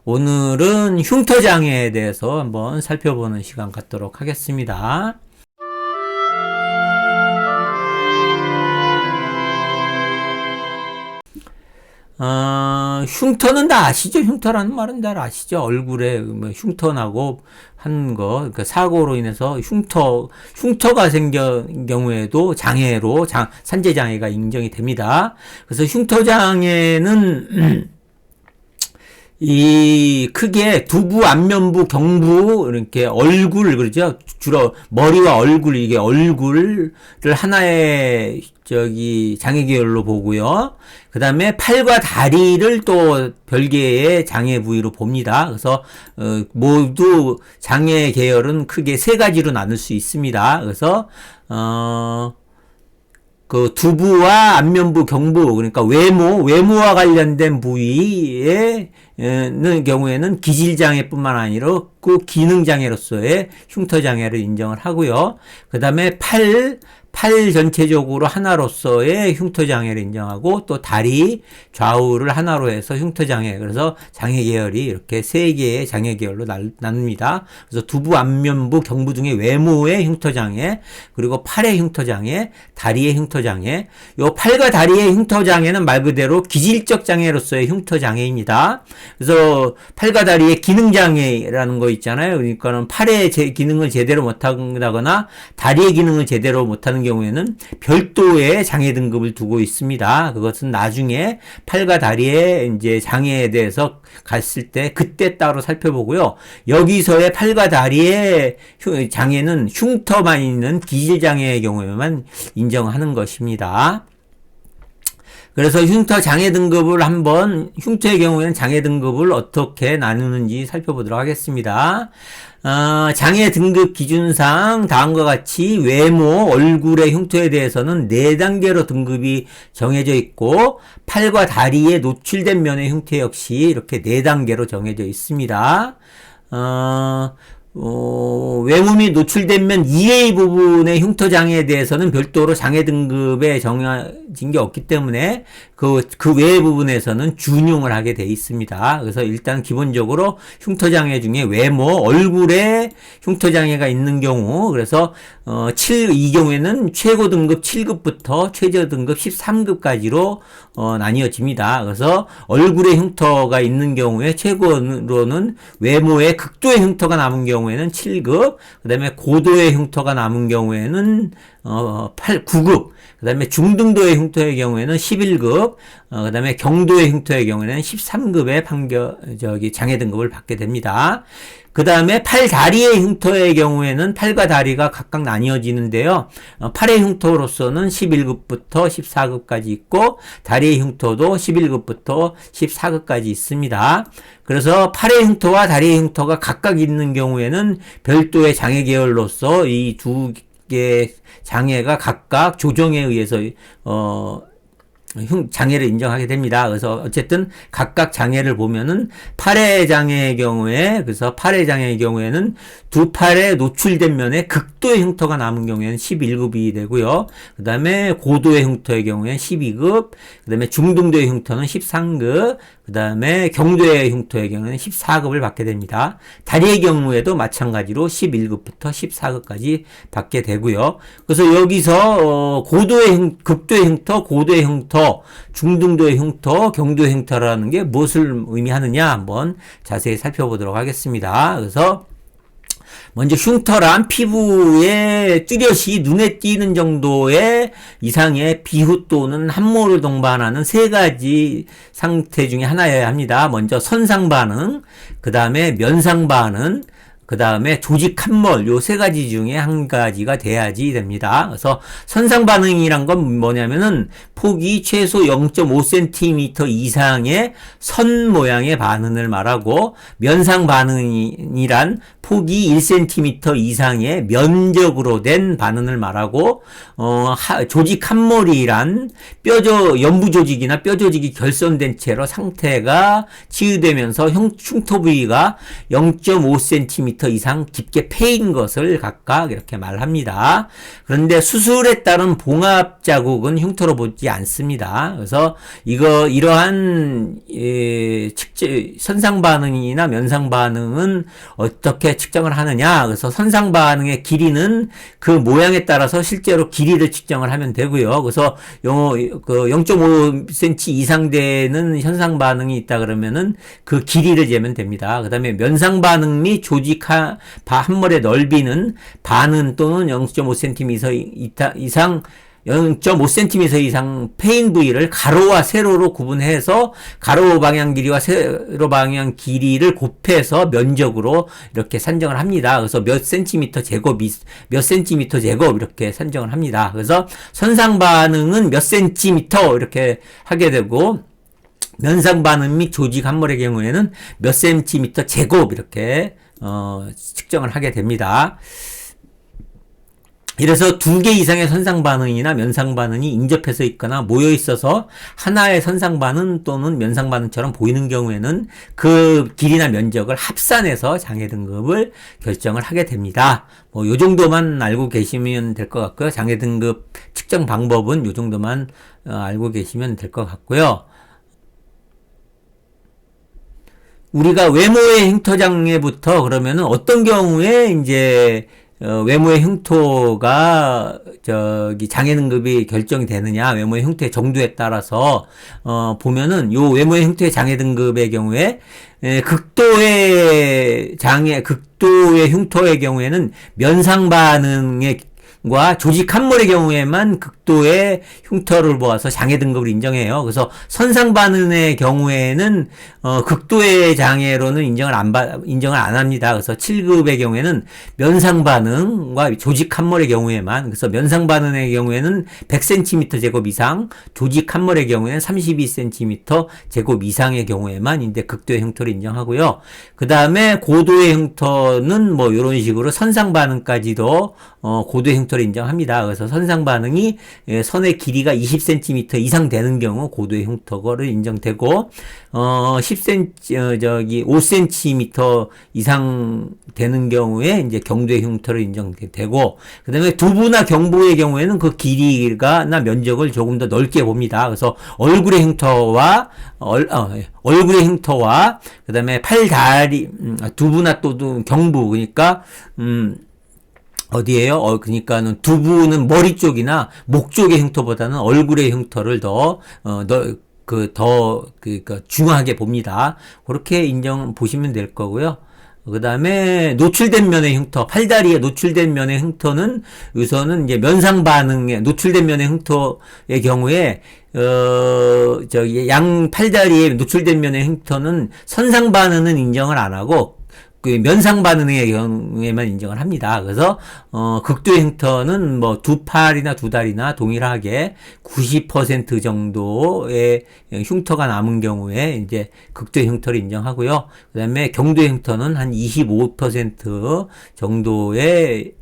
오늘은 흉터장애에 대해서 한번 살펴보는 시간 갖도록 하겠습니다. 흉터는 다 아시죠? 흉터라는 말은 다 아시죠? 얼굴에 뭐 흉터나고 한 거, 그러니까 사고로 인해서 흉터가 생긴 경우에도 장애로, 산재장애가 인정이 됩니다. 그래서 흉터장애는 이 크게 두부, 안면부, 경부 이렇게 얼굴 그러죠. 주로 머리와 얼굴 이게 얼굴을 하나의 장애 계열로 보고요. 그다음에 팔과 다리를 또 별개의 장애 부위로 봅니다. 그래서 모두 장애 계열은 크게 세 가지로 나눌 수 있습니다. 그래서 그 두부와 안면부, 경부 그러니까 외모와 관련된 부위에 는 경우에는 기질장애뿐만 아니라 그 기능장애로서의 흉터장애를 인정을 하고요. 그 다음에 팔 전체적으로 하나로서의 흉터장애를 인정하고 또 다리 좌우를 하나로 해서 흉터장애. 그래서 장애 계열이 이렇게 세 개의 장애 계열로 나눕니다. 그래서 두부, 안면부, 경부 등의 외모의 흉터장애, 그리고 팔의 흉터장애, 다리의 흉터장애. 요 팔과 다리의 흉터장애는 말 그대로 기질적 장애로서의 흉터장애입니다. 그래서 팔과 다리의 기능장애라는 거 있잖아요. 그러니까는 팔의 기능을 제대로 못한다거나 다리의 기능을 제대로 못하는 경우에는 별도의 장애 등급을 두고 있습니다. 그것은 나중에 팔과 다리의 이제 장애에 대해서 갔을 때 그때 따로 살펴보고요. 여기서의 팔과 다리의 장애는 흉터만 있는 기질장애의 경우에만 인정하는 것입니다. 그래서 흉터 장애 등급을 한번 흉터의 경우에는 장애 등급을 어떻게 나누는지 살펴보도록 하겠습니다. 장애 등급 기준상 다음과 같이 외모, 얼굴의 흉터에 대해서는 4단계로 등급이 정해져 있고 팔과 다리에 노출된 면의 흉터 역시 이렇게 4단계로 정해져 있습니다. 외몸이 노출된 면 이외의 부분의 흉터 장애에 대해서는 별도로 장애 등급에 정해진 게 없기 때문에 그 외의 부분에서는 준용을 하게 돼 있습니다. 그래서 일단 기본적으로 흉터 장애 중에 외모, 얼굴에 흉터 장애가 있는 경우, 그래서 이 경우에는 최고 등급 7급부터 최저 등급 13급까지로 나뉘어집니다. 그래서 얼굴에 흉터가 있는 경우에 최고로는 외모에 극도의 흉터가 남은 경우에는 7급, 그 다음에 고도의 흉터가 남은 경우에는 9급, 그 다음에 중등도의 흉터의 경우에는 11급, 그 다음에 경도의 흉터의 경우에는 13급의 장애 등급을 받게 됩니다. 그 다음에 팔, 다리의 흉터의 경우에는 팔과 다리가 각각 나뉘어지는데요. 팔의 흉터로서는 11급부터 14급까지 있고, 다리의 흉터도 11급부터 14급까지 있습니다. 그래서 팔의 흉터와 다리의 흉터가 각각 있는 경우에는 별도의 장애 계열로서 이 두 개의 장애가 각각 조정에 의해서 장애를 인정하게 됩니다. 그래서 어쨌든 각각 장애를 보면은 팔의 장애의 경우에, 그래서 팔의 장애의 경우에는 두 팔에 노출된 면에 극도의 흉터가 남은 경우에는 11급이 되고요. 그 다음에 고도의 흉터의 경우에는 12급, 그 다음에 중등도의 흉터는 13급, 그 다음에 경도의 흉터의 경우에는 14급을 받게 됩니다. 다리의 경우에도 마찬가지로 11급부터 14급까지 받게 되고요. 그래서 여기서 극도의 흉터, 고도의 흉터, 중등도의 흉터, 경도의 흉터라는 게 무엇을 의미하느냐 한번 자세히 살펴보도록 하겠습니다. 그래서 먼저 흉터란 피부에 뚜렷이 눈에 띄는 정도의 이상의 비후 또는 함몰을 동반하는 세 가지 상태 중에 하나여야 합니다. 먼저 선상 반응, 그 다음에 면상 반응, 그 다음에 조직 함몰, 요 세 가지 중에 한 가지가 돼야지 됩니다. 그래서 선상 반응이란 건 뭐냐면은 폭이 최소 0.5cm 이상의 선 모양의 반응을 말하고, 면상 반응이란 폭이 1cm 이상의 면적으로 된 반응을 말하고, 조직 함몰이란 연부 조직이나 뼈 조직이 결손된 채로 상태가 치유되면서 흉터 부위가 0.5cm 10cm 이상 깊게 패인 것을 각각 이렇게 말합니다. 그런데 수술에 따른 봉합 자국은 흉터로 보지 않습니다. 그래서 이러한 선상 반응이나 면상 반응은 어떻게 측정을 하느냐? 그래서 선상 반응의 길이는 그 모양에 따라서 실제로 길이를 측정을 하면 되고요. 그래서 0.5cm 이상 되는 현상 반응이 있다 그러면은 그 길이를 재면 됩니다. 그다음에 면상 반응 및 조직 함몰의 넓이는 반은 또는 0.5cm 이상 0.5cm 이상 패인 부위를 가로와 세로로 구분해서 가로 방향 길이와 세로 방향 길이를 곱해서 면적으로 이렇게 산정을 합니다. 그래서 몇 센티미터 제곱 이렇게 산정을 합니다. 그래서 선상 반응은 몇 센티미터 이렇게 하게 되고 면상 반응 및 조직 함몰의 경우에는 몇 센티미터 제곱 이렇게 측정을 하게 됩니다. 이래서 2개 이상의 선상 반응이나 면상 반응이 인접해서 있거나 모여 있어서 하나의 선상 반응 또는 면상 반응처럼 보이는 경우에는 그 길이나 면적을 합산해서 장애 등급을 결정을 하게 됩니다. 요 정도만 알고 계시면 될 것 같고요. 장애 등급 측정 방법은 요 정도만 알고 계시면 될 것 같고요. 우리가 외모의 흉터 장애부터 그러면은 어떤 경우에 이제 외모의 흉터가 장애 등급이 결정이 되느냐, 외모의 흉터의 정도에 따라서 보면은 요 외모의 흉터의 장애 등급의 경우에 극도의 흉터의 경우에는 면상 반응의 조직 함몰의 경우에만 극도의 흉터를 보아서 장애 등급을 인정해요. 그래서 선상 반응의 경우에는 극도의 장애로는 인정을 안 합니다. 그래서 7급의 경우에는 면상 반응과 조직 함몰의 경우에만, 그래서 면상 반응의 경우에는 100cm 제곱 이상, 조직 함몰의 경우에는 32cm 제곱 이상의 경우에만 이제 극도의 흉터를 인정하고요. 그 다음에 고도의 흉터는 뭐 이런 식으로 선상 반응까지도 고도의 흉터를 인정합니다. 그래서 선상 반응이 선의 길이가 20cm 이상 되는 경우 고도의 흉터를 인정되고 5cm 이상 되는 경우에 이제 경도의 흉터를 인정되고, 그다음에 두부나 경부의 경우에는 그 길이가나 면적을 조금 더 넓게 봅니다. 그래서 얼굴의 흉터와 그다음에 팔, 다리, 두부나 또 경부, 그러니까 어디에요? 그러니까는 두부는 머리 쪽이나 목 쪽의 흉터보다는 얼굴의 흉터를 더 중요하게 봅니다. 그렇게 보시면 될 거고요. 그 다음에 노출된 면의 흉터, 팔다리에 노출된 면의 흉터는 우선은 이제 면상 반응에 노출된 면의 흉터의 경우에 양 팔다리에 노출된 면의 흉터는 선상 반응은 인정을 안 하고 그 면상 반응의 경우에만 인정을 합니다. 그래서 극도의 흉터는 뭐 두 팔이나 두 다리나 동일하게 90% 정도의 흉터가 남은 경우에 이제 극도의 흉터를 인정하고요. 그다음에 경도의 흉터는 한 25% 정도의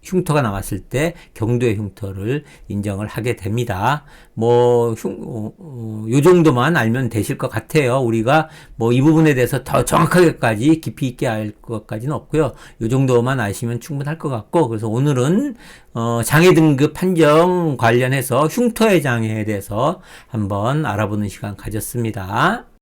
흉터가 남았을 때 경도의 흉터를 인정을 하게 됩니다. 요 정도만 알면 되실 것 같아요. 우리가 이 부분에 대해서 더 정확하게까지 깊이 있게 알 것까지는 없고요. 요 정도만 아시면 충분할 것 같고, 그래서 오늘은 장애 등급 판정 관련해서 흉터의 장애에 대해서 한번 알아보는 시간 가졌습니다.